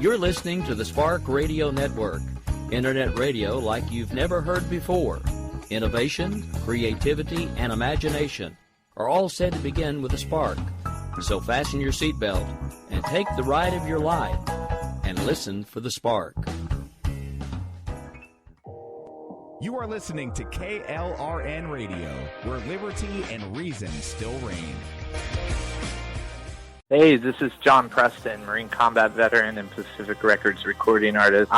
You're listening to the Spark Radio Network, Internet radio like you've never heard before. Innovation, creativity, and imagination are all said to begin with a spark. So fasten your seatbelt and take the ride of your life and listen for the spark. You are listening to KLRN Radio, where liberty and reason still reign. Hey, this is John Preston, Marine Combat Veteran and Pacific Records recording artist.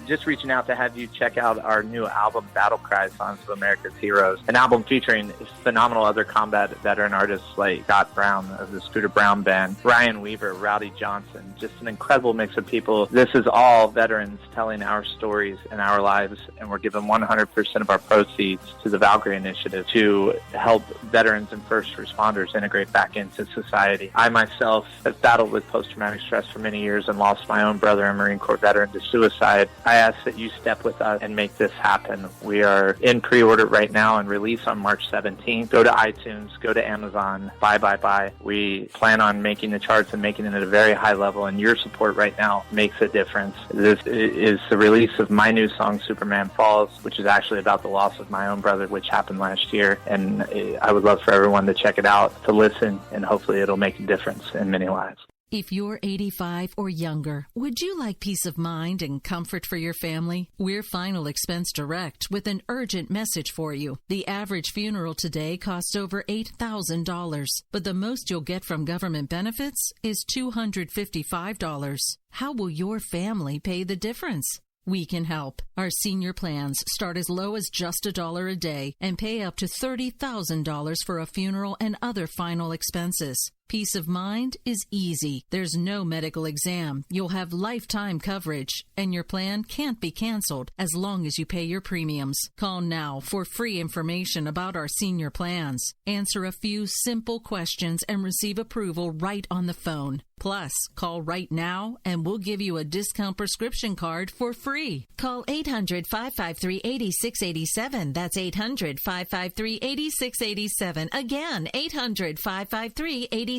Just reaching out to have you check out our new album, Battle Cry, Songs of America's Heroes, an album featuring phenomenal other combat veteran artists like Scott Brown of the Scooter Brown Band, Ryan Weaver, Rowdy Johnson, just an incredible mix of people. This is all veterans telling our stories and our lives, and we're giving 100% of our proceeds to the Valkyrie Initiative to help veterans and first responders integrate back into society. I myself have battled with post-traumatic stress for many years and lost my own brother, a Marine Corps veteran, to suicide. I ask that you step with us and make this happen. We are in pre-order right now and release on March 17th. Go to iTunes, go to Amazon, buy. We plan on making the charts and making it at a very high level, and your support right now makes a difference. This is the release of my new song, Superman Falls, which is actually about the loss of my own brother, which happened last year, and I would love for everyone to check it out, to listen, and hopefully it'll make a difference in many lives. If you're 85 or younger, would you like peace of mind and comfort for your family? We're Final Expense Direct with an urgent message for you. The average funeral today costs over $8,000, but the most you'll get from government benefits is $255. How will your family pay the difference? We can help. Our senior plans start as low as just $1 a day and pay up to $30,000 for a funeral and other final expenses. Peace of mind is easy. There's no medical exam. You'll have lifetime coverage, and your plan can't be canceled as long as you pay your premiums. Call now for free information about our senior plans. Answer a few simple questions and receive approval right on the phone. Plus, call right now and we'll give you a discount prescription card for free. Call 800-553-8687. That's 800-553-8687. Again, 800-553-8687.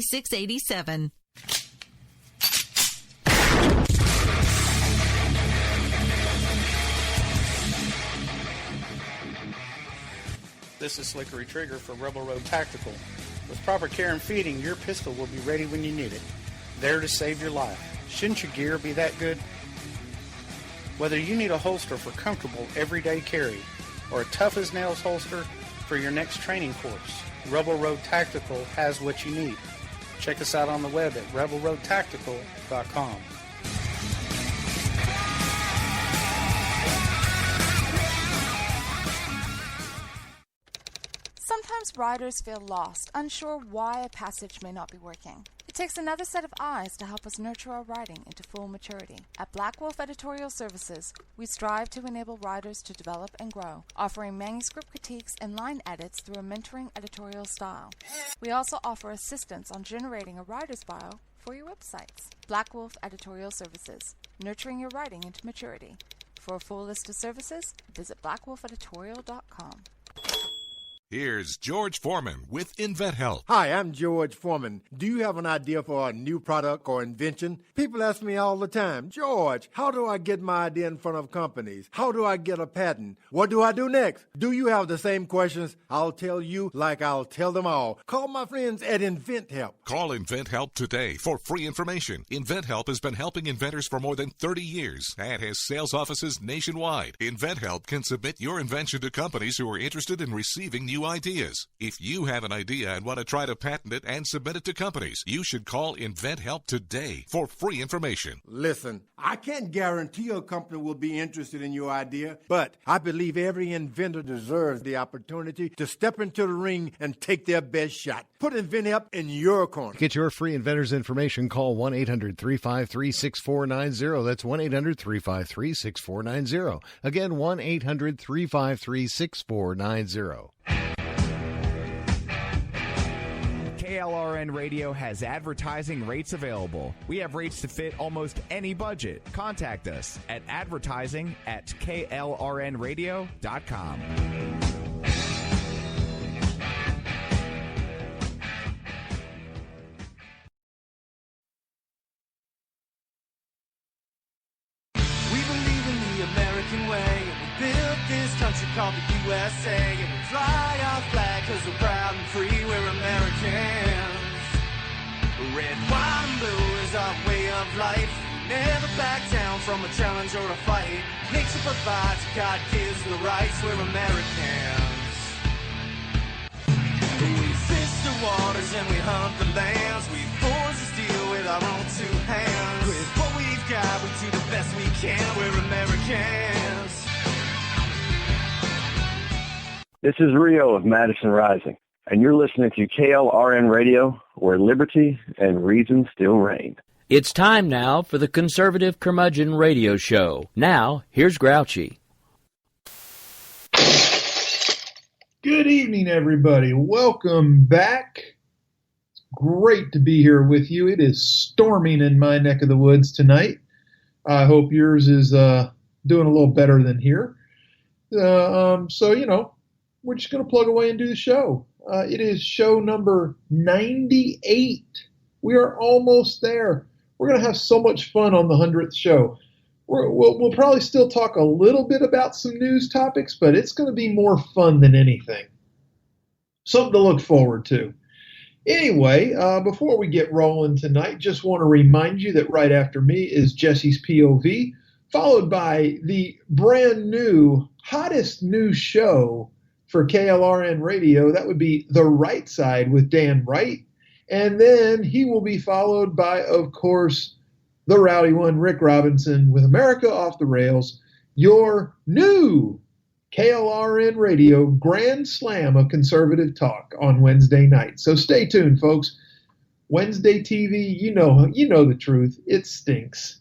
This is Slickery Trigger for Rebel Road Tactical. With proper care and feeding, your pistol will be ready when you need it. There to save your life. Shouldn't your gear be that good? Whether you need a holster for comfortable everyday carry or a tough as nails holster for your next training course, Rebel Road Tactical has what you need. Check us out on the web at rebelroadtactical.com. Sometimes riders feel lost, unsure why a passage may not be working. It takes another set of eyes to help us nurture our writing into full maturity. At Black Wolf Editorial Services, we strive to enable writers to develop and grow, offering manuscript critiques and line edits through a mentoring editorial style. We also offer assistance on generating a writer's bio for your websites. Black Wolf Editorial Services, nurturing your writing into maturity. For a full list of services, visit blackwolfeditorial.com. Here's George Foreman with InventHelp. Hi, I'm George Foreman. Do you have an idea for a new product or invention? People ask me all the time, George, how do I get my idea in front of companies? How do I get a patent? What do I do next? Do you have the same questions? I'll tell you like I'll tell them all. Call my friends at InventHelp. Call InventHelp today for free information. InventHelp has been helping inventors for more than 30 years and has sales offices nationwide. InventHelp can submit your invention to companies who are interested in receiving new ideas. If you have an idea and want to try to patent it and submit it to companies, you should call InventHelp today for free information. Listen, I can't guarantee a company will be interested in your idea, but I believe every inventor deserves the opportunity to step into the ring and take their best shot. Put InventHelp in your corner. To get your free inventor's information, call 1-800-353-6490. That's 1-800-353-6490. Again, 1-800-353-6490. KLRN Radio has advertising rates available. We have rates to fit almost any budget. Contact us at advertising@klrnradio.com. called the USA, and we fly our flag because we're proud and free, we're Americans. Red, white, and blue is our way of life. Never back down from a challenge or a fight. Nature provides, God gives the rights, we're Americans. We fish the waters and we hunt the lands. We forge the steel with our own two hands. With what we've got, we do the best we can, we're Americans. This is Rio of Madison Rising, and you're listening to KLRN Radio, where liberty and reason still reign. It's time now for the Conservative Curmudgeon Radio Show. Now, here's Grouchy. Good evening, everybody. Welcome back. It's great to be here with you. It is storming in my neck of the woods tonight. I hope yours is doing a little better than here. So, we're just going to plug away and do the show. It is show number 98. We are almost there. We're going to have so much fun on the 100th show. We'll probably still talk a little bit about some news topics, but it's going to be more fun than anything. Something to look forward to. Anyway, before we get rolling tonight, just want to remind you that right after me is Jesse's POV, followed by the brand new, hottest new show for KLRN Radio. That would be The Right Side with Dan Wright. And then he will be followed by, of course, the rowdy one, Rick Robinson, with America Off the Rails, your new KLRN Radio Grand Slam of conservative talk on Wednesday night. So stay tuned, folks. Wednesday TV, you know the truth. It stinks.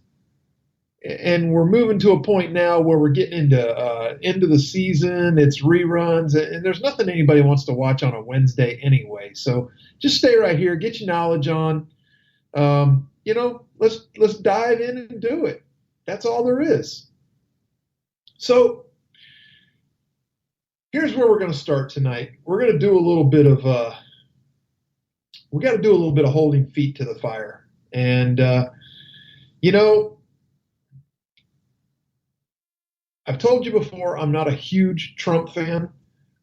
And we're moving to a point now where we're getting into end of the season. It's reruns, and there's nothing anybody wants to watch on a Wednesday anyway. So just stay right here, get your knowledge on. Let's dive in and do it. That's all there is. So here's where we're going to start tonight. We're going to do a little bit of holding feet to the fire, and I've told you before, I'm not a huge Trump fan.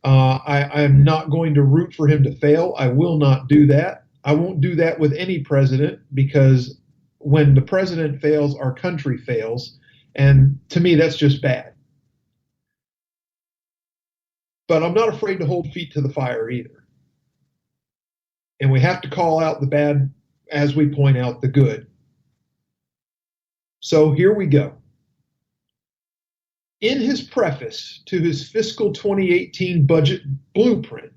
I am not going to root for him to fail. I will not do that. I won't do that with any president, because when the president fails, our country fails. And to me, that's just bad. But I'm not afraid to hold feet to the fire either. And we have to call out the bad as we point out the good. So here we go. In his preface to his fiscal 2018 budget blueprint,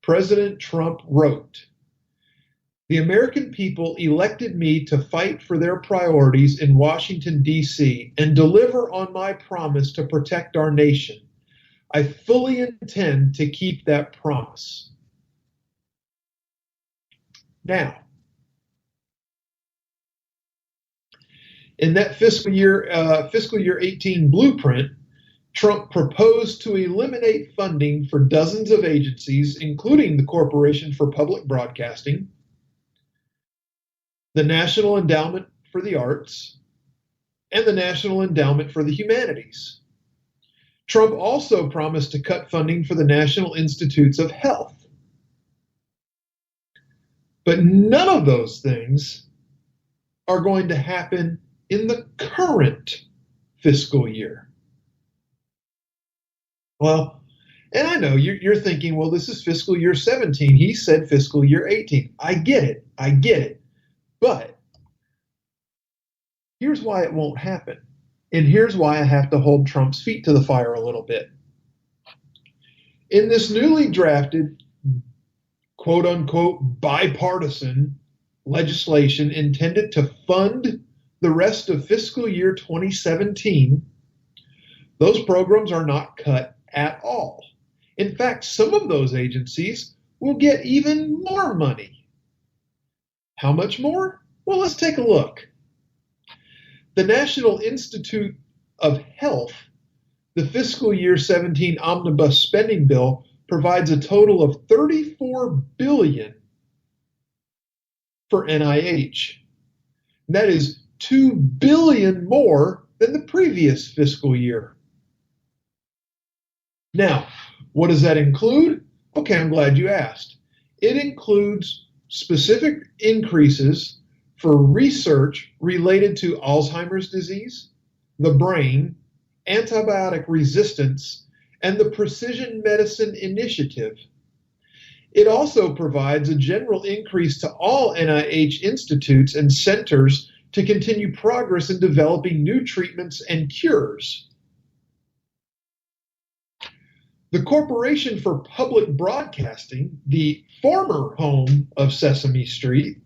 President Trump wrote, "The American people elected me to fight for their priorities in Washington, D.C., and deliver on my promise to protect our nation. I fully intend to keep that promise." Now, in that fiscal year 18 blueprint, Trump proposed to eliminate funding for dozens of agencies, including the Corporation for Public Broadcasting, the National Endowment for the Arts, and the National Endowment for the Humanities. Trump also promised to cut funding for the National Institutes of Health. But none of those things are going to happen in the current fiscal year. Well, and I know you're thinking, well, this is fiscal year 17. He said fiscal year 18. I get it. But here's why it won't happen. And here's why I have to hold Trump's feet to the fire a little bit. In this newly drafted, quote unquote, bipartisan legislation intended to fund the rest of fiscal year 2017, those programs are not cut at all. In fact, some of those agencies will get even more money. How much more? Well, let's take a look. The National Institute of Health, the fiscal year 17 omnibus spending bill, provides a total of $34 billion for NIH. That is $2 billion more than the previous fiscal year. Now, what does that include? Okay, I'm glad you asked. It includes specific increases for research related to Alzheimer's disease, the brain, antibiotic resistance, and the Precision Medicine Initiative. It also provides a general increase to all NIH institutes and centers to continue progress in developing new treatments and cures. The Corporation for Public Broadcasting, the former home of Sesame Street,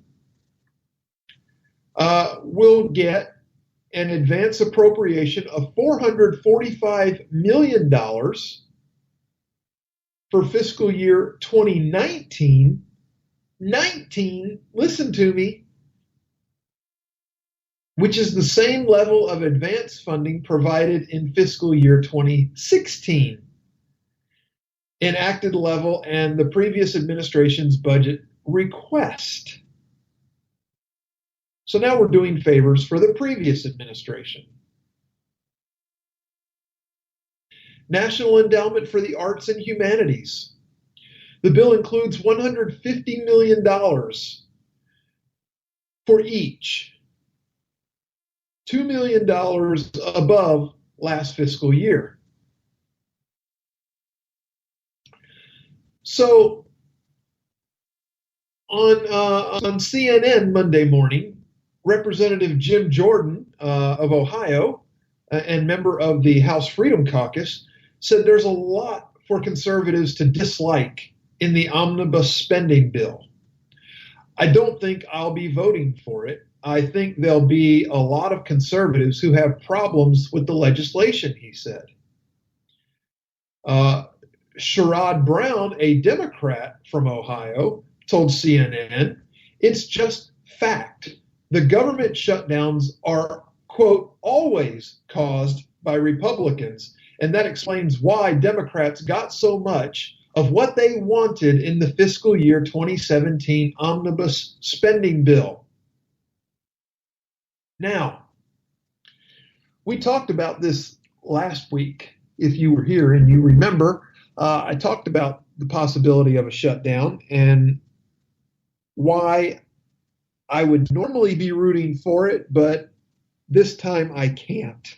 will get an advance appropriation of $445 million for fiscal year 2019. Listen to me, which is the same level of advance funding provided in fiscal year 2016. Enacted level and the previous administration's budget request. So now we're doing favors for the previous administration. National Endowment for the Arts and Humanities. The bill includes $150 million for each, $2 million above last fiscal year. So on CNN Monday morning, Representative Jim Jordan of Ohio and member of the House Freedom Caucus said there's a lot for conservatives to dislike in the omnibus spending bill. I don't think I'll be voting for it. I think there'll be a lot of conservatives who have problems with the legislation, he said. Sherrod Brown, a Democrat from Ohio, told CNN, it's just fact. The government shutdowns are, quote, always caused by Republicans, and that explains why Democrats got so much of what they wanted in the fiscal year 2017 omnibus spending bill. Now, we talked about this last week, if you were here and you remember. I talked about the possibility of a shutdown and why I would normally be rooting for it, but this time I can't.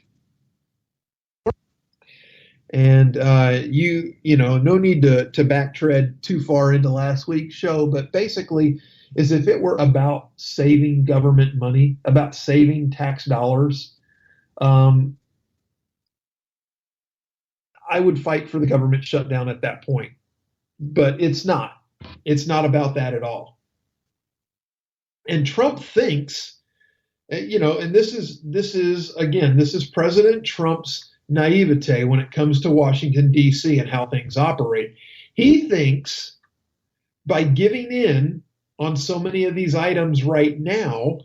And no need to backtread too far into last week's show, but basically is if it were about saving government money, about saving tax dollars, I would fight for the government shutdown at that point. But it's not. It's not about that at all. And Trump thinks, and this is President Trump's naivete when it comes to Washington, D.C. and how things operate. He thinks by giving in on so many of these items right now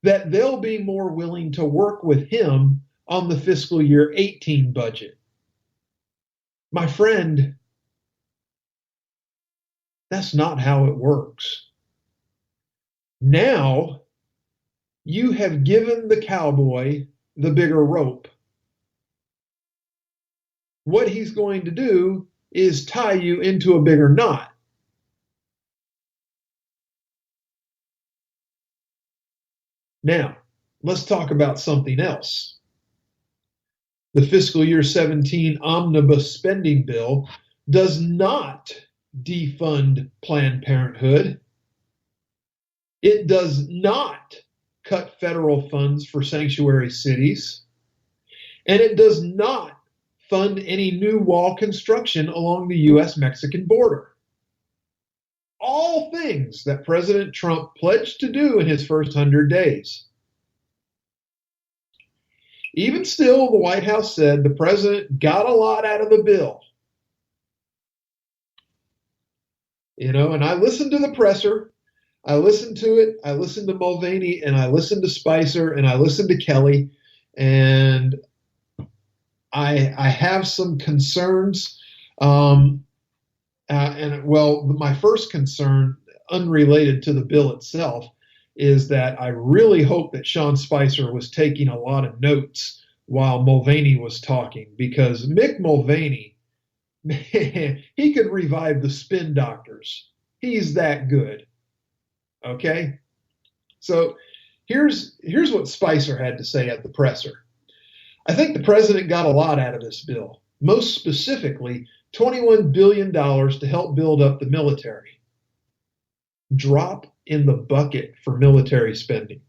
that they'll be more willing to work with him on the fiscal year 18 budget. My friend, that's not how it works. Now, you have given the cowboy the bigger rope. What he's going to do is tie you into a bigger knot. Now, let's talk about something else. The fiscal year 17 omnibus spending bill does not defund Planned Parenthood. It does not cut federal funds for sanctuary cities. And it does not fund any new wall construction along the U.S.-Mexican border. All things that President Trump pledged to do in his first 100 days. Even still, the White House said the president got a lot out of the bill. And I listened to the presser. I listened to it. I listened to Mulvaney, and I listened to Spicer, and I listened to Kelly. And I have some concerns. My first concern, unrelated to the bill itself, is that I really hope that Sean Spicer was taking a lot of notes while Mulvaney was talking, because Mick Mulvaney he could revive the spin doctors. He's that good. Okay? So here's what Spicer had to say at the presser. I think the president got a lot out of this bill, most specifically $21 billion to help build up the military. Drop in the bucket for military spending.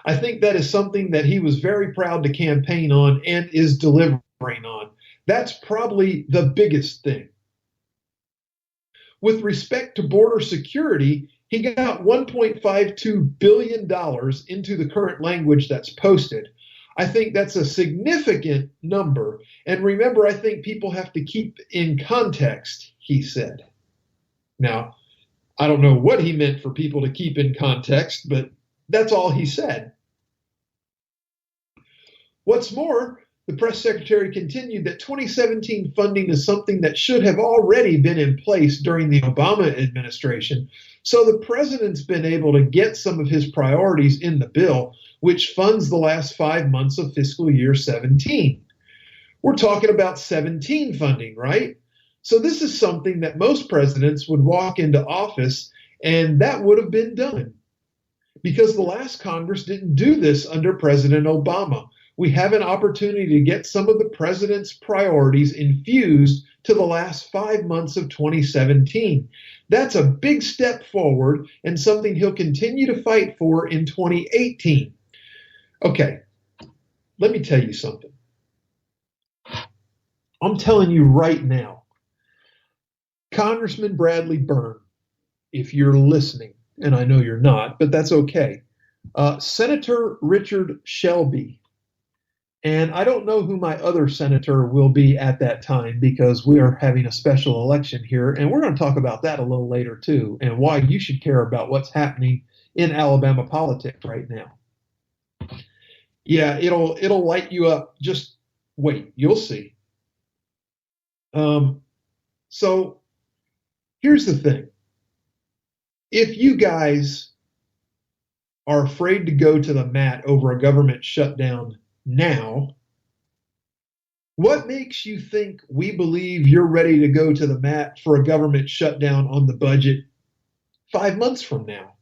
I think that is something that he was very proud to campaign on and is delivering on. That's probably the biggest thing. With respect to border security, he got $1.52 billion into the current language that's posted. I think that's a significant number. And remember, I think people have to keep in context, he said. Now, I don't know what he meant for people to keep in context, but that's all he said. What's more, the press secretary continued that 2017 funding is something that should have already been in place during the Obama administration. So the president's been able to get some of his priorities in the bill, which funds the last 5 months of fiscal year 17. We're talking about 17 funding, right? So this is something that most presidents would walk into office and that would have been done. Because the last Congress didn't do this under President Obama. We have an opportunity to get some of the president's priorities infused to the last 5 months of 2017. That's a big step forward and something he'll continue to fight for in 2018. Okay, let me tell you something. I'm telling you right now, Congressman Bradley Byrne, if you're listening, and I know you're not, but that's okay, Senator Richard Shelby, and I don't know who my other senator will be at that time because we are having a special election here, and we're going to talk about that a little later too, and why you should care about what's happening in Alabama politics right now. Yeah, it'll light you up. Just wait, you'll see. So here's the thing. If you guys are afraid to go to the mat over a government shutdown now, what makes you think we believe you're ready to go to the mat for a government shutdown on the budget 5 months from now?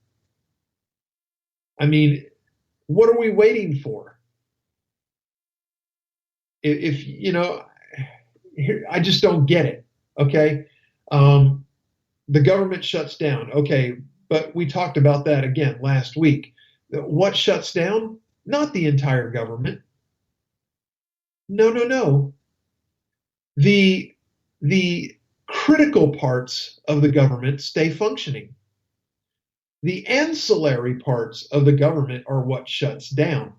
I mean, what are we waiting for? If you know, I just don't get it. Okay. The government shuts down. Okay. But we talked about that again last week. What shuts down? Not the entire government. No. The critical parts of the government stay functioning. The ancillary parts of the government are what shuts down.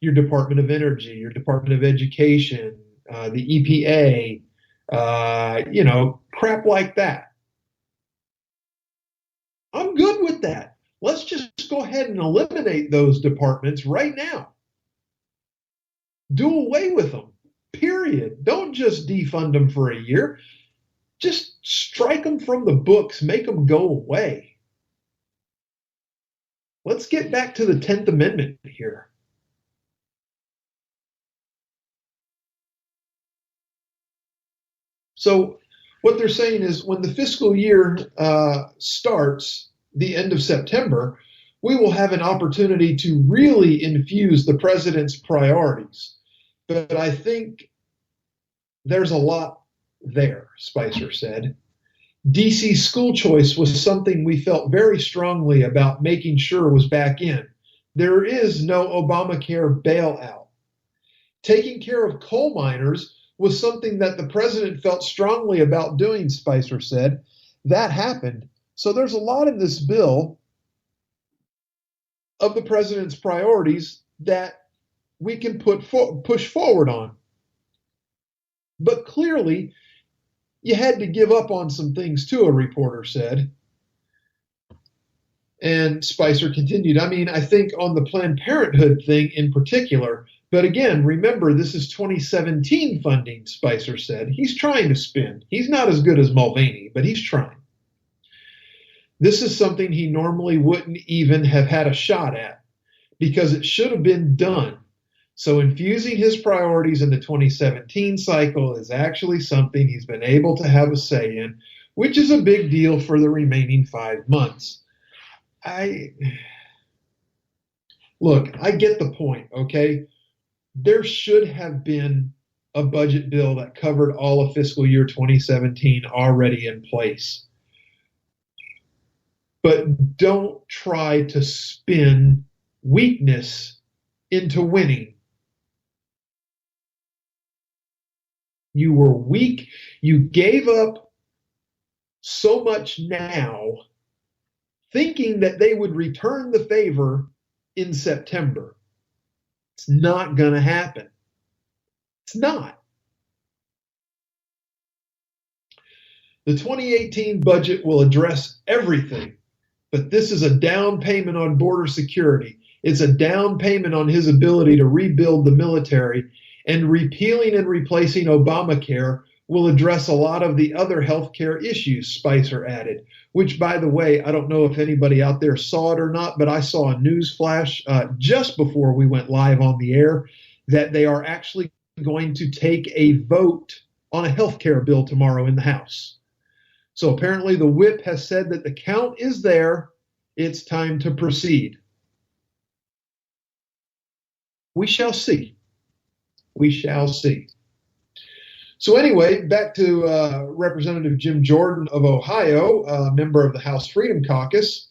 Your Department of Energy, your Department of Education, the EPA, crap like that. I'm good with that. Let's just go ahead and eliminate those departments right now. Do away with them, period. Don't just defund them for a year. Just strike them from the books, make them go away. Let's get back to the 10th Amendment here. So what they're saying is when the fiscal year starts the end of September, we will have an opportunity to really infuse the president's priorities. But I think there's a lot there, Spicer said. DC school choice was something we felt very strongly about making sure was back in. There is no Obamacare bailout. Taking care of coal miners was something that the president felt strongly about doing, Spicer said. That happened. So there's a lot in this bill of the president's priorities that we can push forward on. But clearly, you had to give up on some things too, a reporter said. And Spicer continued, I think on the Planned Parenthood thing in particular, but again, remember, this is 2017 funding, Spicer said. He's trying to spin. He's not as good as Mulvaney, but he's trying. This is something he normally wouldn't even have had a shot at because it should have been done. So infusing his priorities in the 2017 cycle is actually something he's been able to have a say in, which is a big deal for the remaining 5 months. Look, I get the point, okay? There should have been a budget bill that covered all of fiscal year 2017 already in place. But don't try to spin weakness into winning. You were weak. You gave up so much now, thinking that they would return the favor in September. It's not going to happen. It's not. The 2018 budget will address everything, but this is a down payment on border security. It's a down payment on his ability to rebuild the military, and repealing and replacing Obamacare will address a lot of the other healthcare issues, Spicer added, which, by the way, I don't know if anybody out there saw it or not, but I saw a news flash just before we went live on the air that they are actually going to take a vote on a healthcare bill tomorrow in the House. So apparently the whip has said that the count is there. It's time to proceed. We shall see. We shall see. So anyway, back to Representative Jim Jordan of Ohio, a member of the House Freedom Caucus.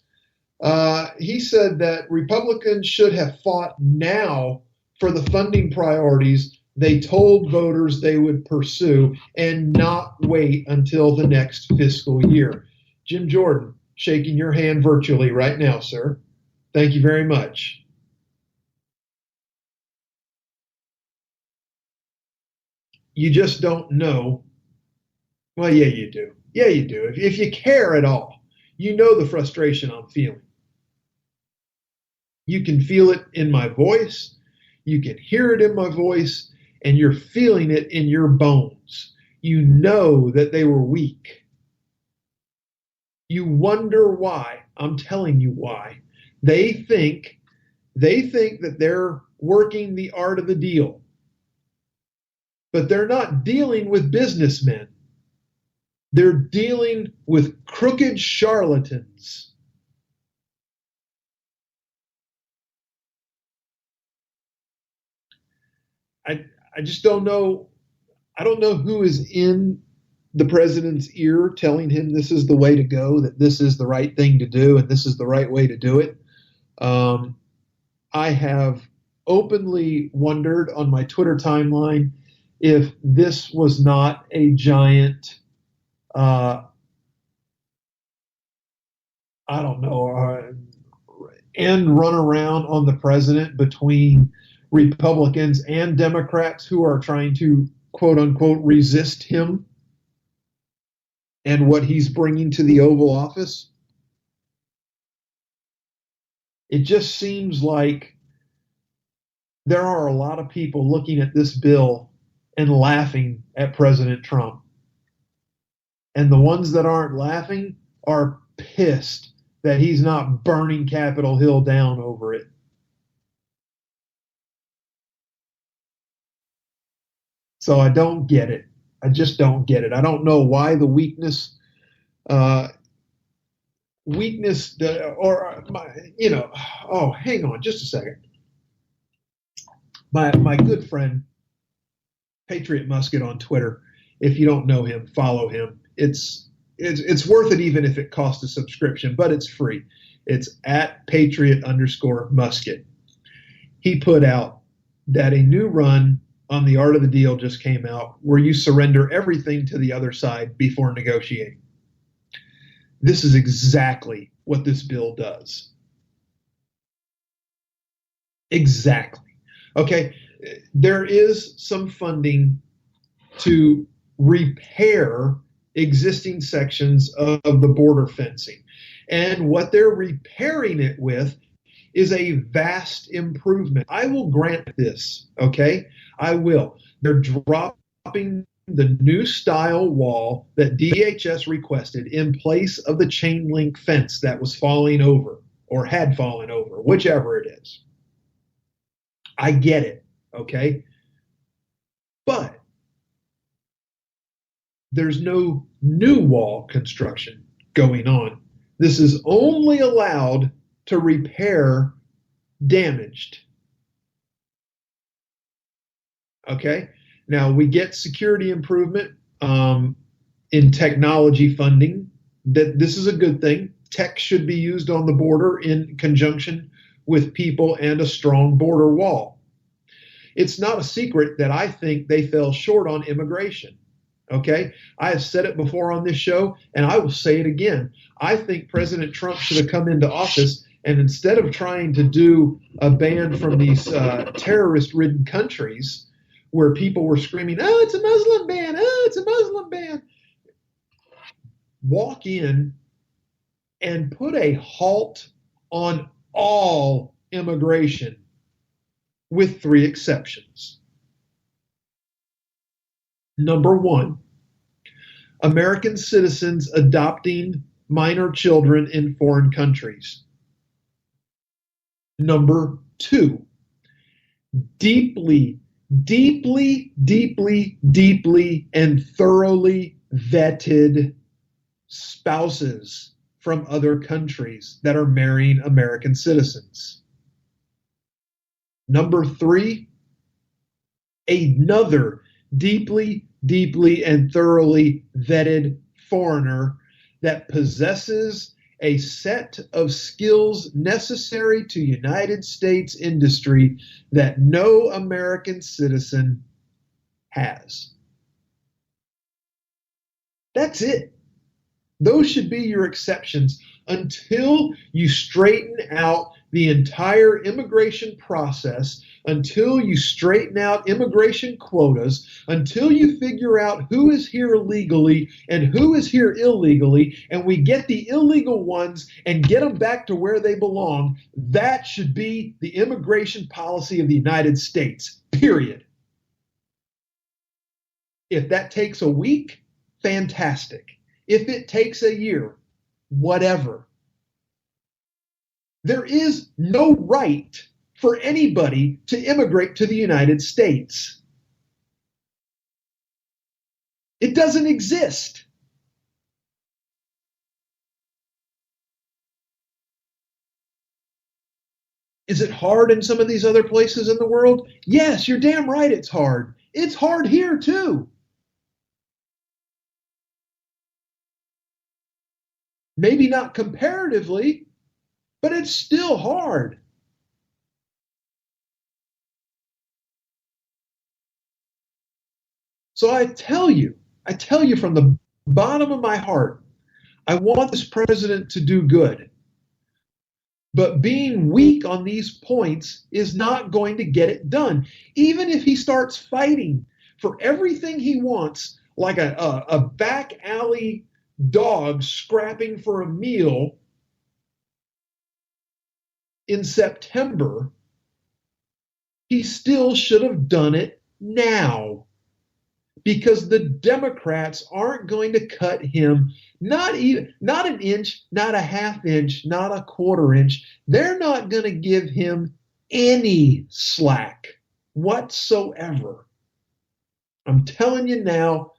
He said that Republicans should have fought now for the funding priorities they told voters they would pursue and not wait until the next fiscal year. Jim Jordan, shaking your hand virtually right now, sir. Thank you very much. You just don't know. Well, yeah, you do. Yeah, you do. If you care at all, you know the frustration I'm feeling. You can feel it in my voice. You can hear it in my voice. And you're feeling it in your bones. You know that they were weak. You wonder why. I'm telling you why. They think that they're working the art of the deal. But they're not dealing with businessmen. They're dealing with crooked charlatans. I just don't know. I don't know who is in the president's ear telling him this is the way to go, that this is the right thing to do, and this is the right way to do it. I have openly wondered on my Twitter timeline if this was not a giant, end run around on the president between Republicans and Democrats who are trying to, quote unquote, resist him and what he's bringing to the Oval Office. It just seems like there are a lot of people looking at this bill and laughing at President Trump. And the ones that aren't laughing are pissed that he's not burning Capitol Hill down over it. So I don't get it. I just don't get it. I don't know why the weakness, hang on just a second. My good friend, Patriot Musket on Twitter, if you don't know him, follow him. It's worth it even if it costs a subscription, but it's free. It's at Patriot_Musket. He put out that a new run on The Art of the Deal just came out, where you surrender everything to the other side before negotiating. This is exactly what this bill does. Exactly. Okay, there is some funding to repair existing sections of the border fencing. And what they're repairing it with is a vast improvement. I will grant this, okay? I will. They're dropping the new style wall that DHS requested in place of the chain link fence that was falling over or had fallen over, whichever it is. I get it. Okay? But there's no new wall construction going on. This is only allowed to repair damaged. Okay? Now, we get security improvement in technology funding. This is a good thing. Tech should be used on the border in conjunction with people and a strong border wall. It's not a secret that I think they fell short on immigration. Okay? I have said it before on this show, and I will say it again. I think President Trump should have come into office, and instead of trying to do a ban from these terrorist-ridden countries where people were screaming, oh, it's a Muslim ban, oh, it's a Muslim ban, walk in and put a halt on all immigration with 3 exceptions. Number 1, American citizens adopting minor children in foreign countries. Number 2, deeply and thoroughly vetted spouses from other countries that are marrying American citizens. Number 3, another deeply and thoroughly vetted foreigner that possesses a set of skills necessary to United States industry that no American citizen has. That's it. Those should be your exceptions until you straighten out the entire immigration process, until you straighten out immigration quotas, until you figure out who is here legally and who is here illegally, and we get the illegal ones and get them back to where they belong. That should be the immigration policy of the United States, period. If that takes a week, fantastic. If it takes a year, whatever. There is no right for anybody to immigrate to the United States. It doesn't exist. Is it hard in some of these other places in the world? Yes, you're damn right it's hard. It's hard here too. Maybe not comparatively, but it's still hard. So I tell you from the bottom of my heart, I want this president to do good. But being weak on these points is not going to get it done. Even if he starts fighting for everything he wants, like a back alley dog scrapping for a meal in September, he still should have done it now. Because the Democrats aren't going to cut him, not an inch, not a half inch, not a quarter inch. They're not going to give him any slack whatsoever. I'm telling you now,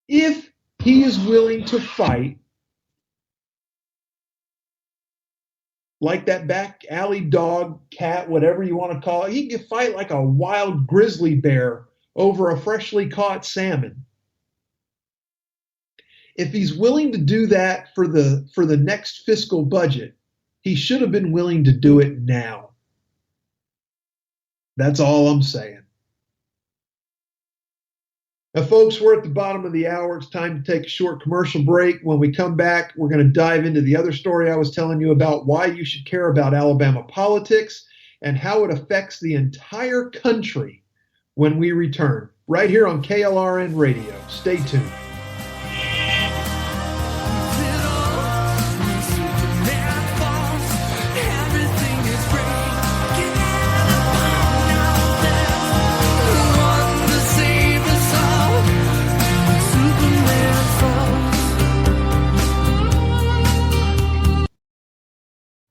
if he is willing to fight like that back alley dog, cat, whatever you want to call it, he can fight like a wild grizzly bear over a freshly caught salmon. If he's willing to do that for the next fiscal budget, he should have been willing to do it now. That's all I'm saying. Now, folks, we're at the bottom of the hour. It's time to take a short commercial break. When we come back, we're going to dive into the other story I was telling you about, why you should care about Alabama politics and how it affects the entire country when we return, right here on KLRN Radio. Stay tuned.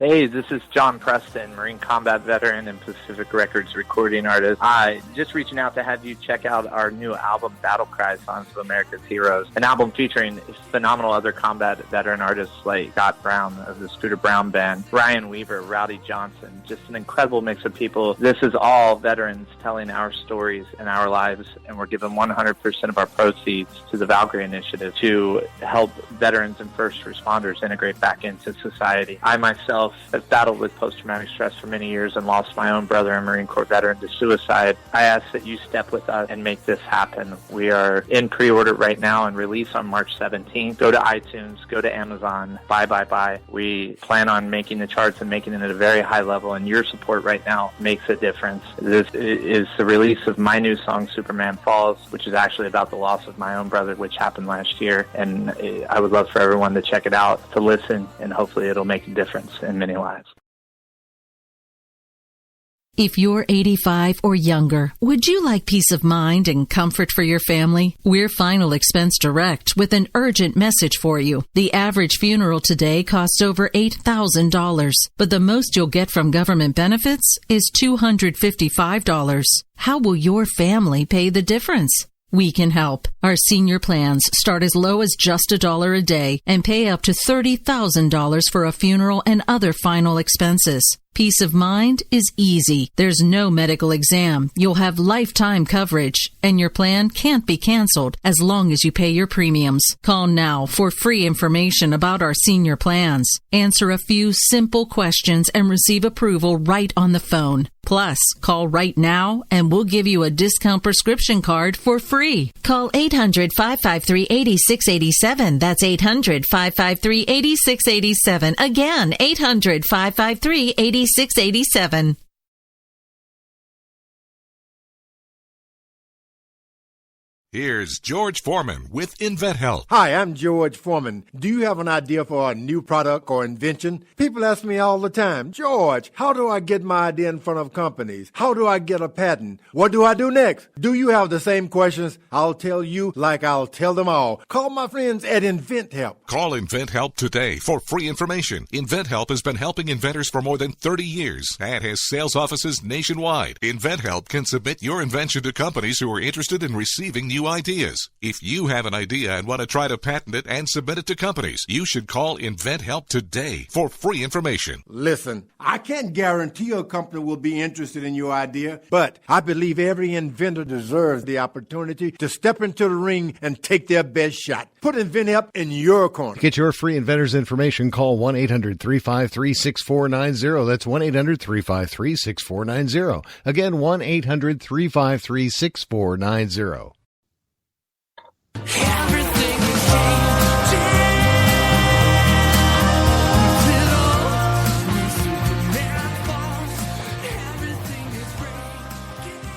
Hey, this is John Preston, Marine Combat Veteran and Pacific Records recording artist. Just reaching out to have you check out our new album, Battle Cry, Songs of America's Heroes, an album featuring phenomenal other combat veteran artists like Scott Brown of the Scooter Brown Band, Ryan Weaver, Rowdy Johnson, just an incredible mix of people. This is all veterans telling our stories and our lives, and we're giving 100% of our proceeds to the Valkyrie Initiative to help veterans and first responders integrate back into society. I myself have battled with post-traumatic stress for many years and lost my own brother, a Marine Corps veteran, to suicide. I ask that you step with us and make this happen. We are in pre-order right now and release on March 17th. Go to iTunes, go to Amazon, buy. We plan on making the charts and making it at a very high level, and your support right now makes a difference. This is the release of my new song, Superman Falls, which is actually about the loss of my own brother, which happened last year, and I would love for everyone to check it out, to listen, and hopefully it'll make a difference in many lives. If you're 85 or younger, would you like peace of mind and comfort for your family? We're Final Expense Direct with an urgent message for you. The average funeral today costs over $8,000, but the most you'll get from government benefits is $255. How will your family pay the difference? We can help. Our senior plans start as low as just $1 a day and pay up to $30,000 for a funeral and other final expenses. Peace of mind is easy. There's no medical exam. You'll have lifetime coverage, and your plan can't be canceled as long as you pay your premiums. Call now for free information about our senior plans. Answer a few simple questions and receive approval right on the phone. Plus, call right now and we'll give you a discount prescription card for free. Call 800-553-8687. That's 800-553-8687. Again, 800-553-8687. 687. Here's George Foreman with InventHelp. Hi, I'm George Foreman. Do you have an idea for a new product or invention? People ask me all the time, George, how do I get my idea in front of companies? How do I get a patent? What do I do next? Do you have the same questions? I'll tell you like I'll tell them all. Call my friends at InventHelp. Call InventHelp today for free information. InventHelp has been helping inventors for more than 30 years and has sales offices nationwide. InventHelp can submit your invention to companies who are interested in receiving new ideas. If you have an idea and want to try to patent it and submit it to companies, you should call InventHelp today for free information. Listen, I can't guarantee a company will be interested in your idea, but I believe every inventor deserves the opportunity to step into the ring and take their best shot. Put InventHelp in your corner. Get your free inventor's information. Call 1-800-353-6490. That's 1-800-353-6490. Again, 1-800-353-6490. Everything is changing. Superman falls. Everything is breaking.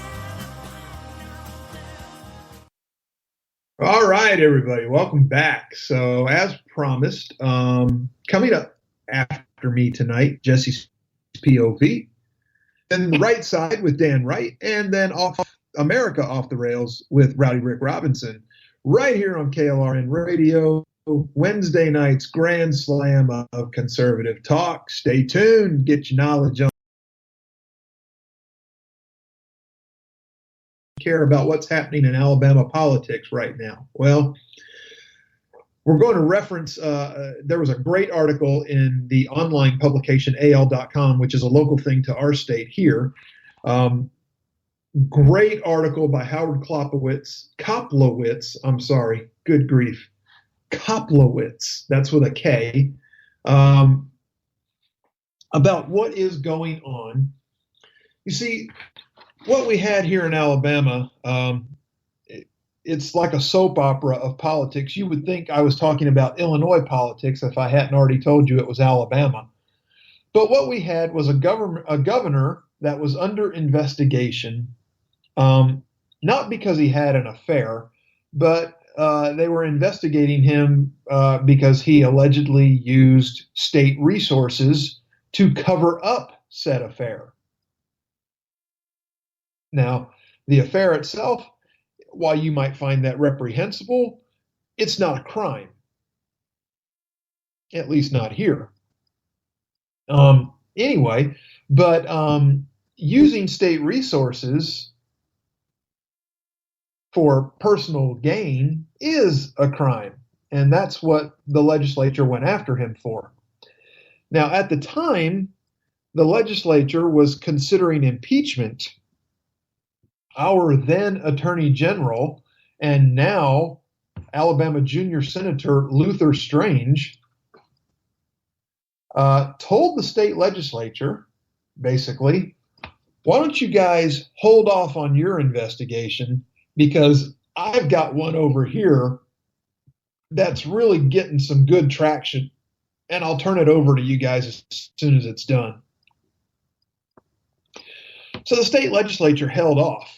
All right, everybody, welcome back. So, as promised, coming up after me tonight, Jesse's POV, then the right side with Dan Wright, and then off America Off the Rails with Rowdy Rick Robinson. Right here on KLRN Radio, Wednesday night's Grand Slam of conservative talk. Stay tuned. Get your knowledge on. Care about what's happening in Alabama politics right now. Well, we're going to reference, there was a great article in the online publication AL.com, which is a local thing to our state here. Great article by Howard Koplowitz, good grief, Koplowitz, that's with a K, about what is going on. You see, what we had here in Alabama, it's like a soap opera of politics. You would think I was talking about Illinois politics if I hadn't already told you it was Alabama. But what we had was a governor that was under investigation. Not because he had an affair, but they were investigating him because he allegedly used state resources to cover up said affair. Now, the affair itself, while you might find that reprehensible, it's not a crime. At least not here. Anyway, but using state resources for personal gain is a crime. And that's what the legislature went after him for. Now, at the time, the legislature was considering impeachment. Our then Attorney General and now Alabama Junior Senator Luther Strange told the state legislature, basically, why don't you guys hold off on your investigation because I've got one over here that's really getting some good traction, and I'll turn it over to you guys as soon as it's done. So the state legislature held off.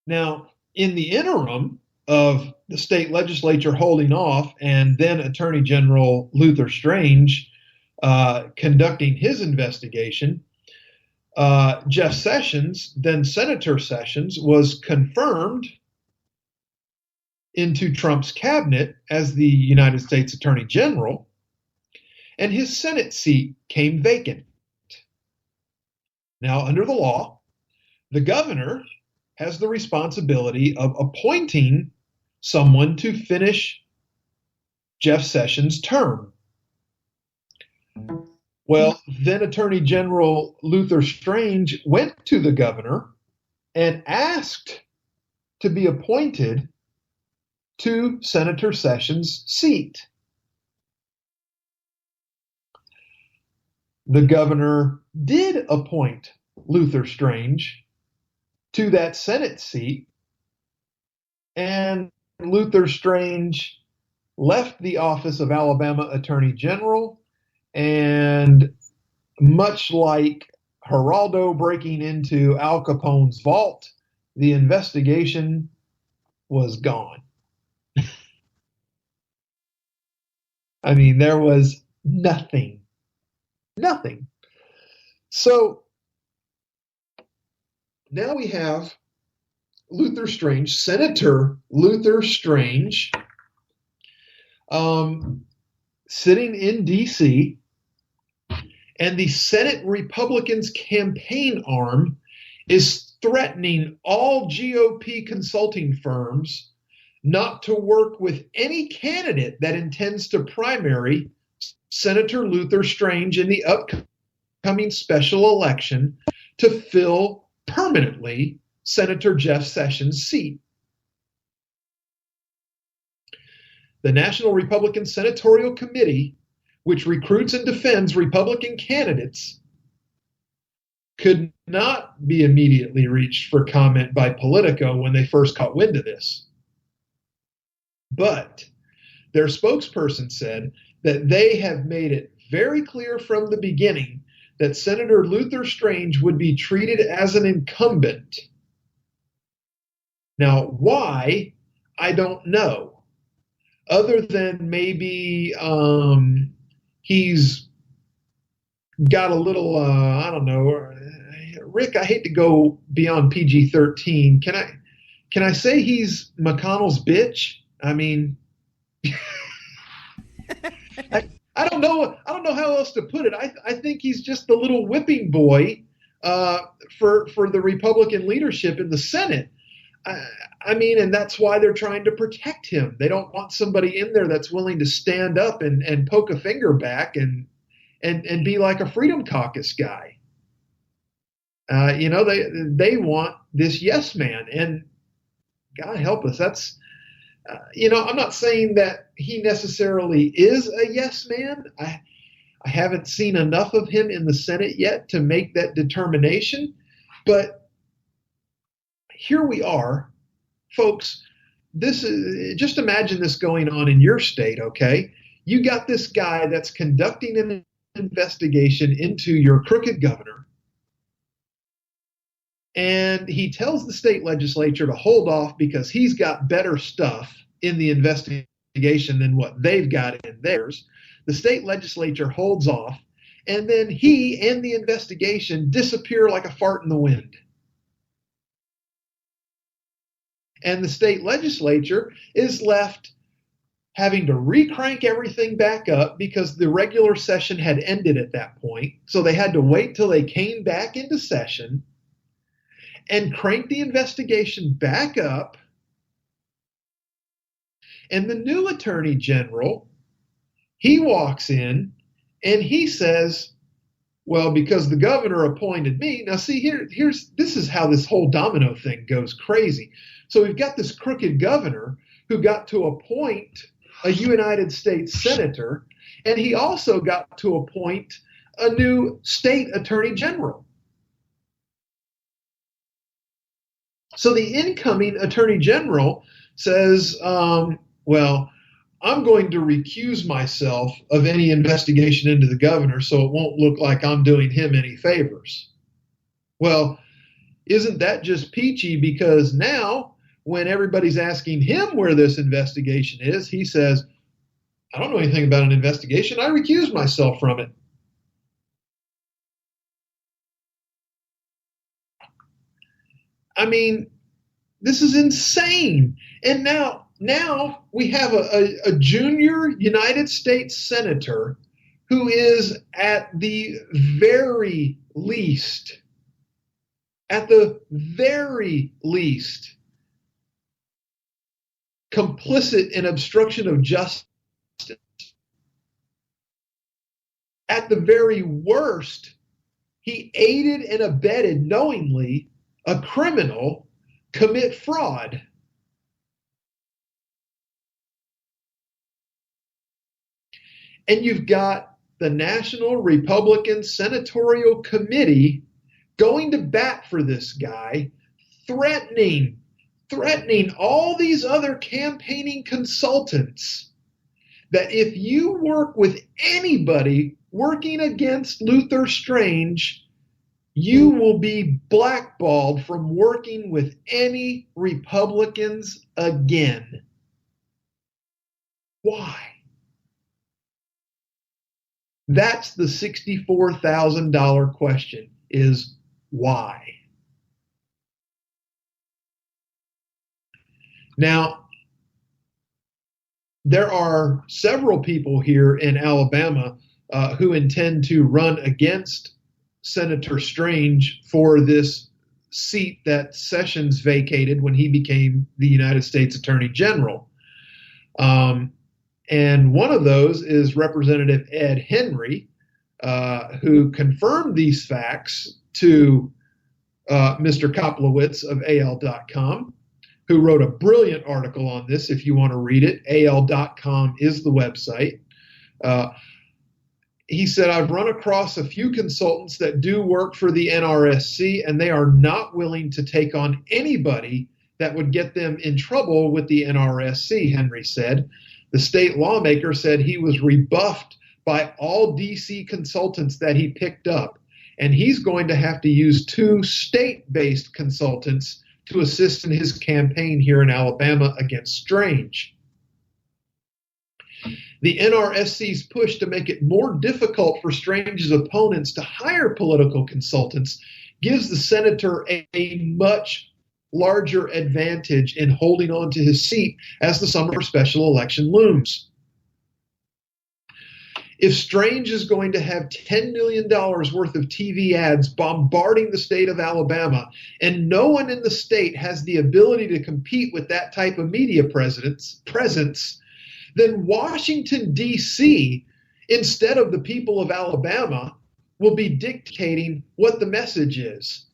Now, in the interim of the state legislature holding off and then Attorney General Luther Strange conducting his investigation, Jeff Sessions, then Senator Sessions, was confirmed into Trump's cabinet as the United States Attorney General, and his Senate seat came vacant. Now, under the law, the governor has the responsibility of appointing someone to finish Jeff Sessions' term. Well, then Attorney General Luther Strange went to the governor and asked to be appointed to Senator Sessions' seat. The governor did appoint Luther Strange to that Senate seat, and Luther Strange left the office of Alabama Attorney General, and much like Geraldo breaking into Al Capone's vault, the investigation was gone. I mean, there was nothing. Nothing. So now we have Luther Strange, Senator Luther Strange, sitting in D.C., and the Senate Republicans' campaign arm is threatening all GOP consulting firms not to work with any candidate that intends to primary Senator Luther Strange in the upcoming special election to fill permanently Senator Jeff Sessions' seat. The National Republican Senatorial Committee, which recruits and defends Republican candidates, could not be immediately reached for comment by Politico when they first caught wind of this. But their spokesperson said that they have made it very clear from the beginning that Senator Luther Strange would be treated as an incumbent. Now, why? I don't know. Other than maybe he's got a little, I don't know. Rick, I hate to go beyond PG-13. Can I say he's McConnell's bitch? I mean, I don't know how else to put it. I think he's just the little whipping boy for the Republican leadership in the Senate. I mean, and that's why they're trying to protect him. They don't want somebody in there that's willing to stand up and poke a finger back and be like a Freedom Caucus guy. They want this yes man, and God help us. That's I'm not saying that he necessarily is a yes man. I haven't seen enough of him in the Senate yet to make that determination. But here we are, folks. This is, just imagine this going on in your state, okay? You got this guy that's conducting an investigation into your crooked governor, and he tells the state legislature to hold off because he's got better stuff in the investigation than what they've got in theirs. The state legislature holds off, and then he and the investigation disappear like a fart in the wind. And the state legislature is left having to recrank everything back up because the regular session had ended at that point. So they had to wait till they came back into session and crank the investigation back up. And the new Attorney General, he walks in and he says, well, because the governor appointed me. Now, see, this is how this whole domino thing goes crazy. So we've got this crooked governor who got to appoint a United States senator, and he also got to appoint a new state attorney general. So the incoming attorney general says, well, I'm going to recuse myself of any investigation into the governor so it won't look like I'm doing him any favors. Well, isn't that just peachy? Because now when everybody's asking him where this investigation is, he says, I don't know anything about an investigation. I recuse myself from it. I mean, this is insane. And now we have a junior United States senator who is at the very least, complicit in obstruction of justice. At the very worst, he aided and abetted knowingly a criminal commit fraud. And you've got the National Republican Senatorial Committee going to bat for this guy, threatening all these other campaigning consultants that if you work with anybody working against Luther Strange, you will be blackballed from working with any Republicans again. Why? That's the $64,000 question, is why? Now, there are several people here in Alabama who intend to run against Senator Strange for this seat that Sessions vacated when he became the United States Attorney General. And one of those is Representative Ed Henry, who confirmed these facts to Mr. Koplowitz of AL.com, who wrote a brilliant article on this if you want to read it. AL.com is the website. He said, I've run across a few consultants that do work for the NRSC, and they are not willing to take on anybody that would get them in trouble with the NRSC, Henry said. The state lawmaker said he was rebuffed by all D.C. consultants that he picked up, and he's going to have to use 2 state-based consultants to assist in his campaign here in Alabama against Strange. The NRSC's push to make it more difficult for Strange's opponents to hire political consultants gives the senator a much larger advantage in holding on to his seat as the summer special election looms. If Strange is going to have $10 million worth of TV ads bombarding the state of Alabama, and no one in the state has the ability to compete with that type of media presence, then Washington, D.C., instead of the people of Alabama, will be dictating what the message is.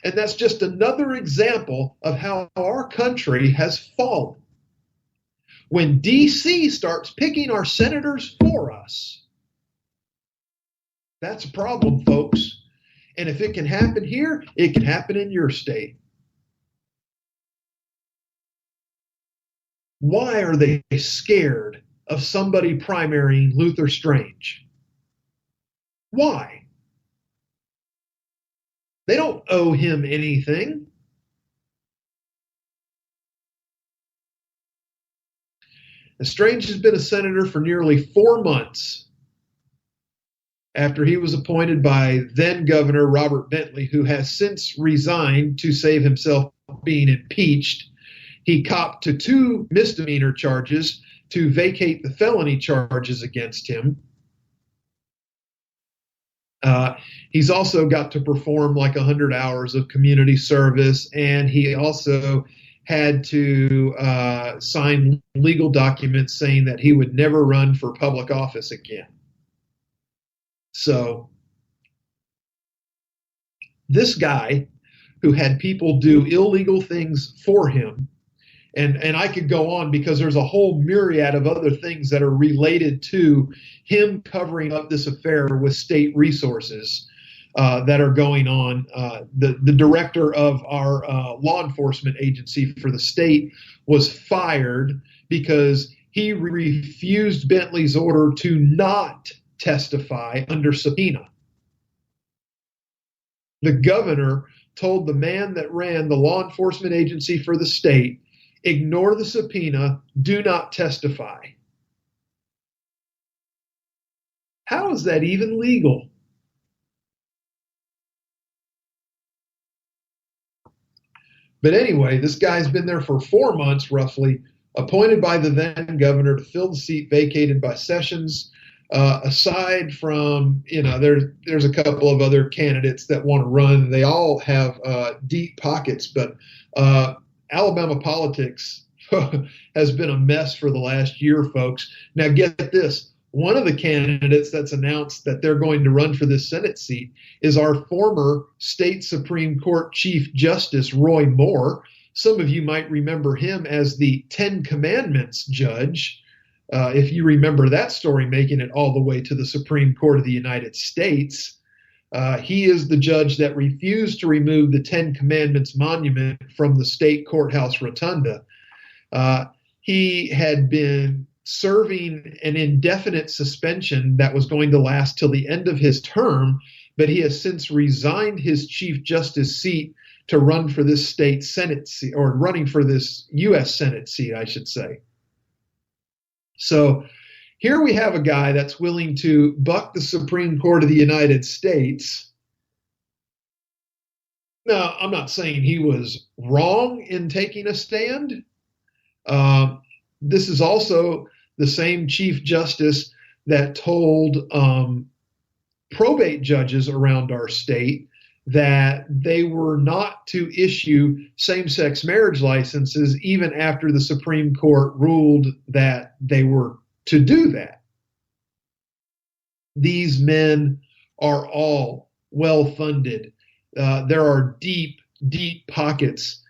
And that's just another example of how our country has fallen. When D.C. starts picking our senators for us, that's a problem, folks. And if it can happen here, it can happen in your state. Why are they scared of somebody primarying Luther Strange? Why? They don't owe him anything. Strange has been a senator for nearly 4 months after he was appointed by then Governor Robert Bentley, who has since resigned to save himself being impeached. He copped to 2 misdemeanor charges to vacate the felony charges against him. He's also got to perform like 100 hours of community service, and he also had to sign legal documents saying that he would never run for public office again. So this guy who had people do illegal things for him, and I could go on because there's a whole myriad of other things that are related to him covering up this affair with state resources that are going on. The director of our law enforcement agency for the state was fired because he refused Bentley's order to not testify under subpoena. The governor told the man that ran the law enforcement agency for the state, ignore the subpoena, do not testify. How is that even legal? But anyway, this guy's been there for 4 months roughly, appointed by the then governor to fill the seat vacated by Sessions. Aside from, there's a couple of other candidates that want to run. They all have deep pockets, but Alabama politics has been a mess for the last year, folks. Now get this. One of the candidates that's announced that they're going to run for this Senate seat is our former state Supreme Court Chief Justice, Roy Moore. Some of you might remember him as the Ten Commandments judge. If you remember that story, making it all the way to the Supreme Court of the United States. He is the judge that refused to remove the Ten Commandments monument from the state courthouse rotunda. He had been serving an indefinite suspension that was going to last till the end of his term, but he has since resigned his Chief Justice seat to run for this state Senate seat, or running for this U.S. Senate seat, I should say. So here we have a guy that's willing to buck the Supreme Court of the United States. Now, I'm not saying he was wrong in taking a stand. This is also the same Chief Justice that told probate judges around our state that they were not to issue same-sex marriage licenses even after the Supreme Court ruled that they were to do that. These men are all well-funded. There are deep, deep pockets.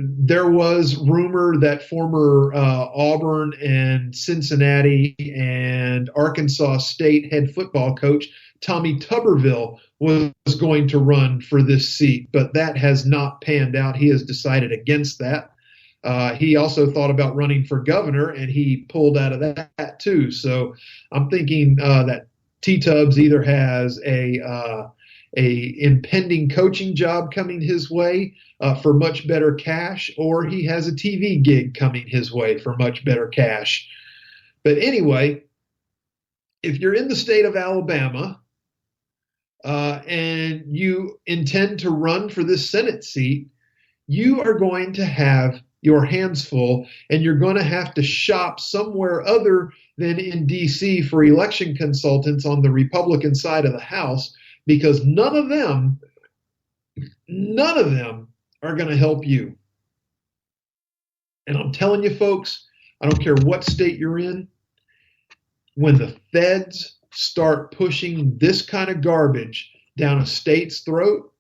There was rumor that former Auburn and Cincinnati and Arkansas State head football coach Tommy Tuberville was going to run for this seat, but that has not panned out. He has decided against that. He also thought about running for governor, and he pulled out of that too. So I'm thinking that T-Tubbs either has a impending coaching job coming his way for much better cash, or he has a TV gig coming his way for much better cash. But anyway, if you're in the state of Alabama and you intend to run for this Senate seat, you are going to have your hands full, and you're going to have to shop somewhere other than in D.C. for election consultants on the Republican side of the House, because none of them are going to help you. And I'm telling you, folks, I don't care what state you're in, when the feds start pushing this kind of garbage down a state's throat,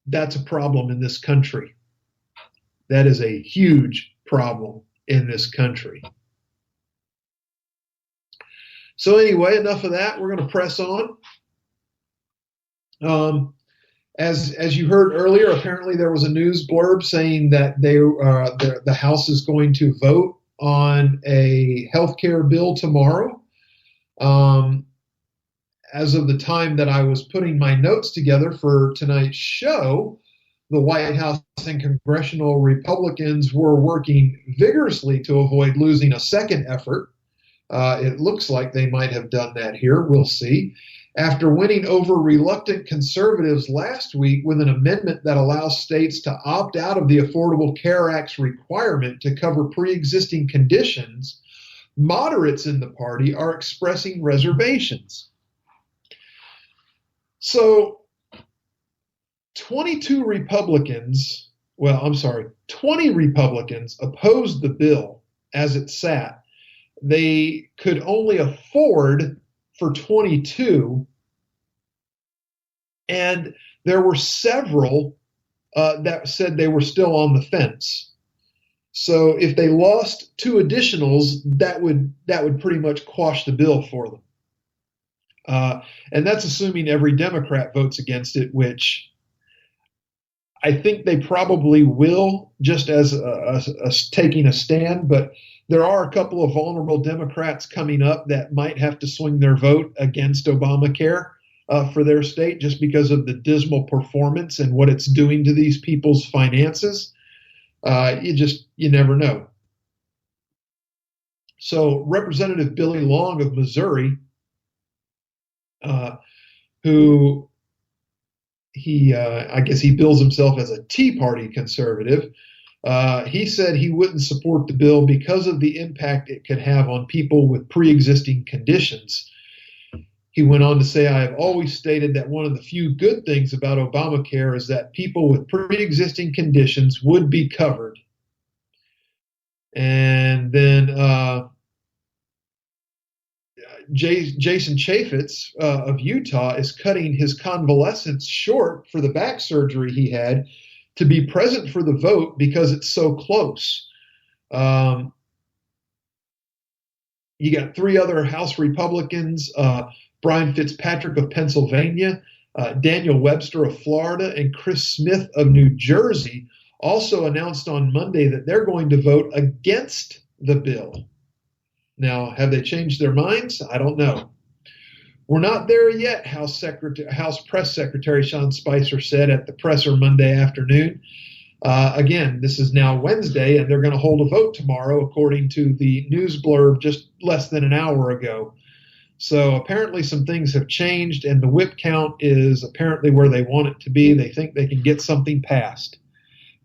that's a problem in this country. That is a huge problem in this country. So anyway, enough of that. We're going to press on. As you heard earlier, apparently there was a news blurb saying that the House is going to vote on a healthcare bill tomorrow. As of the time that I was putting my notes together for tonight's show, the White House and congressional Republicans were working vigorously to avoid losing a second effort. It looks like they might have done that here. We'll see. after winning over reluctant conservatives last week with an amendment that allows states to opt out of the Affordable Care Act's requirement to cover pre-existing conditions, moderates in the party are expressing reservations. So 20 Republicans opposed the bill as it sat. They could only afford for 22, and there were several that said they were still on the fence. So if they lost 2 additionals, that would pretty much quash the bill for them. And that's assuming every Democrat votes against it, which I think they probably will, just as taking a stand. But there are a couple of vulnerable Democrats coming up that might have to swing their vote against Obamacare for their state just because of the dismal performance and what it's doing to these people's finances. You never know. So Representative Billy Long of Missouri, who I guess he bills himself as a Tea Party conservative, he said he wouldn't support the bill because of the impact it could have on people with pre-existing conditions. He went on to say, I have always stated that one of the few good things about Obamacare is that people with pre-existing conditions would be covered. And then Jason Chaffetz of Utah is cutting his convalescence short for the back surgery he had to be present for the vote because it's so close. You got 3 other House Republicans, Brian Fitzpatrick of Pennsylvania, Daniel Webster of Florida, and Chris Smith of New Jersey also announced on Monday that they're going to vote against the bill. Now, have they changed their minds? I don't know. We're not there yet, House Press Secretary Sean Spicer said at the presser Monday afternoon. Again, this is now Wednesday, and they're going to hold a vote tomorrow, according to the news blurb just less than an hour ago. So apparently some things have changed, and the whip count is apparently where they want it to be. They think they can get something passed.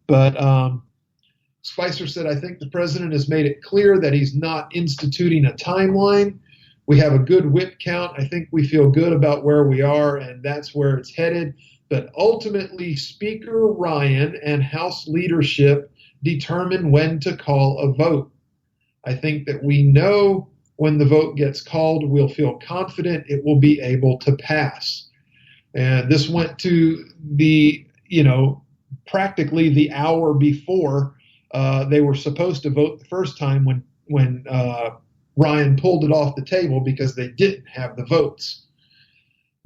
But Spicer said, I think the president has made it clear that he's not instituting a timeline. We have a good whip count. I think we feel good about where we are, and that's where it's headed. But ultimately, Speaker Ryan and House leadership determine when to call a vote. I think that we know when the vote gets called, we'll feel confident it will be able to pass. And this went to the, practically the hour before they were supposed to vote the first time when Ryan pulled it off the table because they didn't have the votes.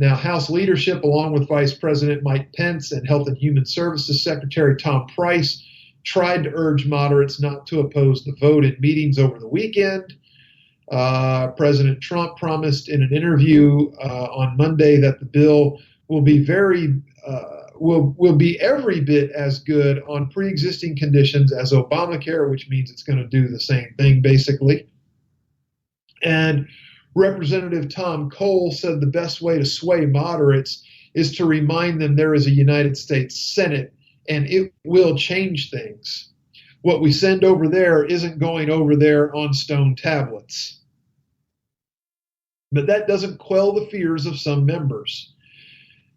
Now, House leadership, along with Vice President Mike Pence and Health and Human Services Secretary Tom Price, tried to urge moderates not to oppose the vote in meetings over the weekend. President Trump promised in an interview on Monday that the bill will be will be every bit as good on pre-existing conditions as Obamacare, which means it's going to do the same thing, basically. And Representative Tom Cole said the best way to sway moderates is to remind them there is a United States Senate, and it will change things. What we send over there isn't going over there on stone tablets. But that doesn't quell the fears of some members.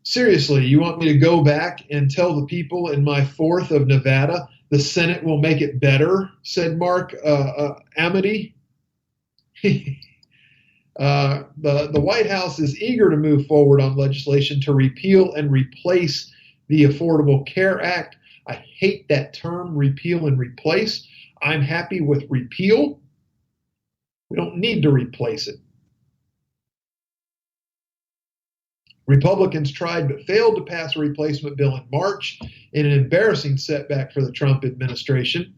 Seriously, you want me to go back and tell the people in my 4th of Nevada the Senate will make it better, said Mark Amity. The White House is eager to move forward on legislation to repeal and replace the Affordable Care Act. I hate that term, repeal and replace. I'm happy with repeal. We don't need to replace it. Republicans tried but failed to pass a replacement bill in March in an embarrassing setback for the Trump administration.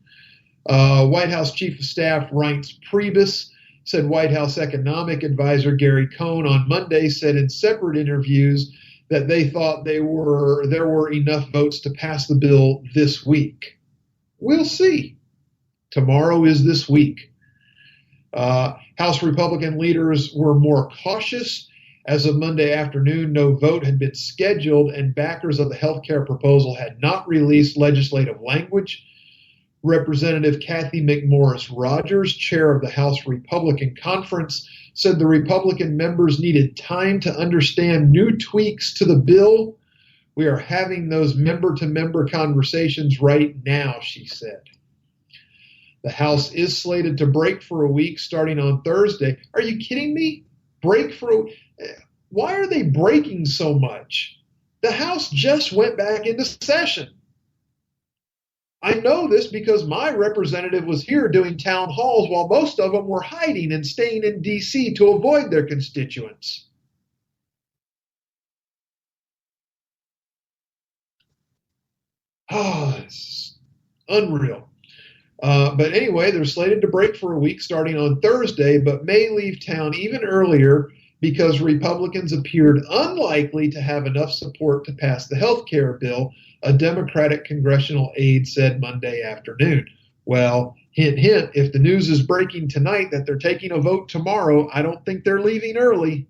White House Chief of Staff Reince Priebus said White House economic advisor Gary Cohn on Monday said in separate interviews that they thought there were enough votes to pass the bill this week. We'll see. Tomorrow is this week. House Republican leaders were more cautious As of Monday afternoon, no vote had been scheduled, and backers of the health care proposal had not released legislative language. Representative Kathy McMorris Rogers, chair of the House Republican Conference, said the Republican members needed time to understand new tweaks to the bill. We are having those member-to-member conversations right now, she said. The House is slated to break for a week starting on Thursday. Are you kidding me? Why are they breaking so much? The House just went back into session. I know this because my representative was here doing town halls while most of them were hiding and staying in D.C. to avoid their constituents. Oh, it's unreal. But anyway, they're slated to break for a week starting on Thursday, but may leave town even earlier because Republicans appeared unlikely to have enough support to pass the health care bill, a Democratic congressional aide said Monday afternoon. Well, hint, hint, if the news is breaking tonight that they're taking a vote tomorrow, I don't think they're leaving early.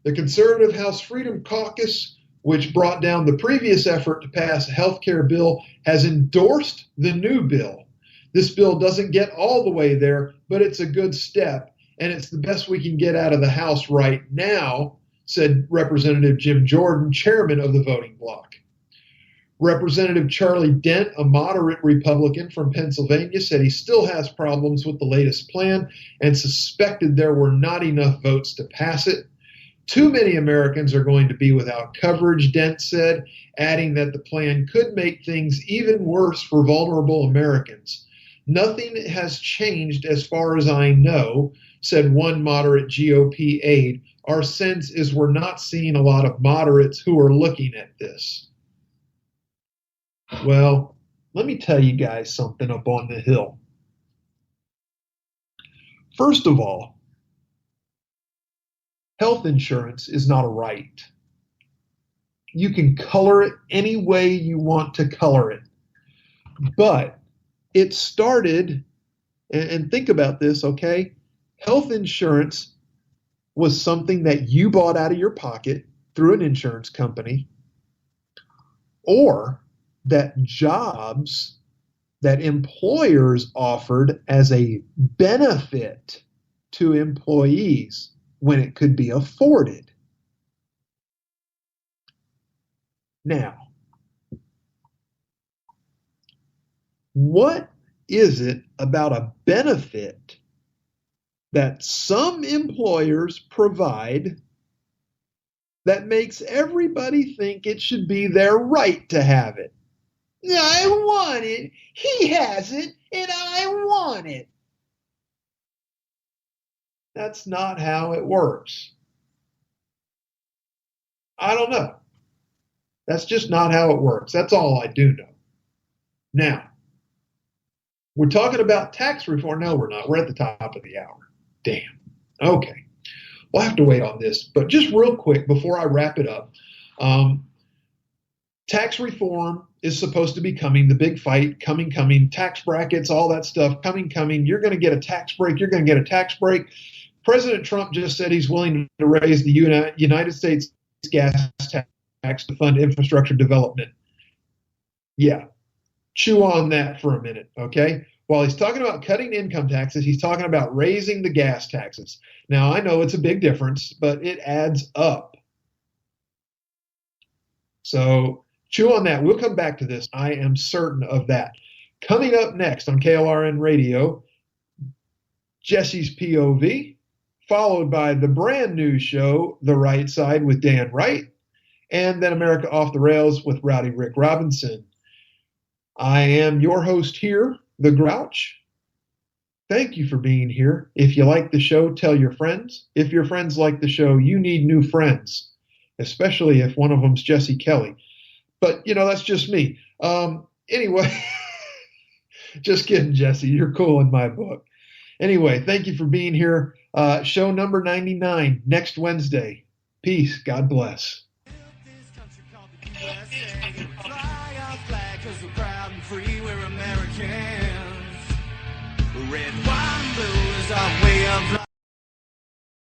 The conservative House Freedom Caucus, which brought down the previous effort to pass a health care bill, has endorsed the new bill. This bill doesn't get all the way there, but it's a good step, and it's the best we can get out of the House right now, said Representative Jim Jordan, chairman of the voting bloc. Representative Charlie Dent, a moderate Republican from Pennsylvania, said he still has problems with the latest plan and suspected there were not enough votes to pass it. Too many Americans are going to be without coverage, Dent said, adding that the plan could make things even worse for vulnerable Americans. Nothing has changed as far as I know, said one moderate GOP aide. Our sense is we're not seeing a lot of moderates who are looking at this. Well, let me tell you guys something up on the Hill. First of all, health insurance is not a right. You can color it any way you want to color it. But it started, and think about this, okay? Health insurance was something that you bought out of your pocket through an insurance company, or that jobs that employers offered as a benefit to employees when it could be afforded. Now, what is it about a benefit that some employers provide that makes everybody think it should be their right to have it? I want it, he has it, and I want it. That's not how it works. I don't know. That's just not how it works. That's all I do know. Now, we're talking about tax reform. No, we're not. We're at the top of the hour. Damn. Okay. We'll have to wait on this. But just real quick, before I wrap it up, tax reform is supposed to be coming, the big fight, coming, tax brackets, all that stuff, coming. You're going to get a tax break. You're going to get a tax break. President Trump just said he's willing to raise the United States gas tax to fund infrastructure development. Yeah. Chew on that for a minute, okay? While he's talking about cutting income taxes, he's talking about raising the gas taxes. Now, I know it's a big difference, but it adds up. So chew on that. We'll come back to this. I am certain of that. Coming up next on KLRN Radio, Jesse's POV, followed by the brand new show, The Right Side with Dan Wright, and then America Off the Rails with Rowdy Rick Robinson. I am your host here, The Grouch. Thank you for being here. If you like the show, tell your friends. If your friends like the show, you need new friends, especially if one of them's Jesse Kelly. But, that's just me. Anyway, just kidding, Jesse. You're cool in my book. Anyway, thank you for being here. Show number 99 next Wednesday. Peace. God bless. Red, white, and blue is our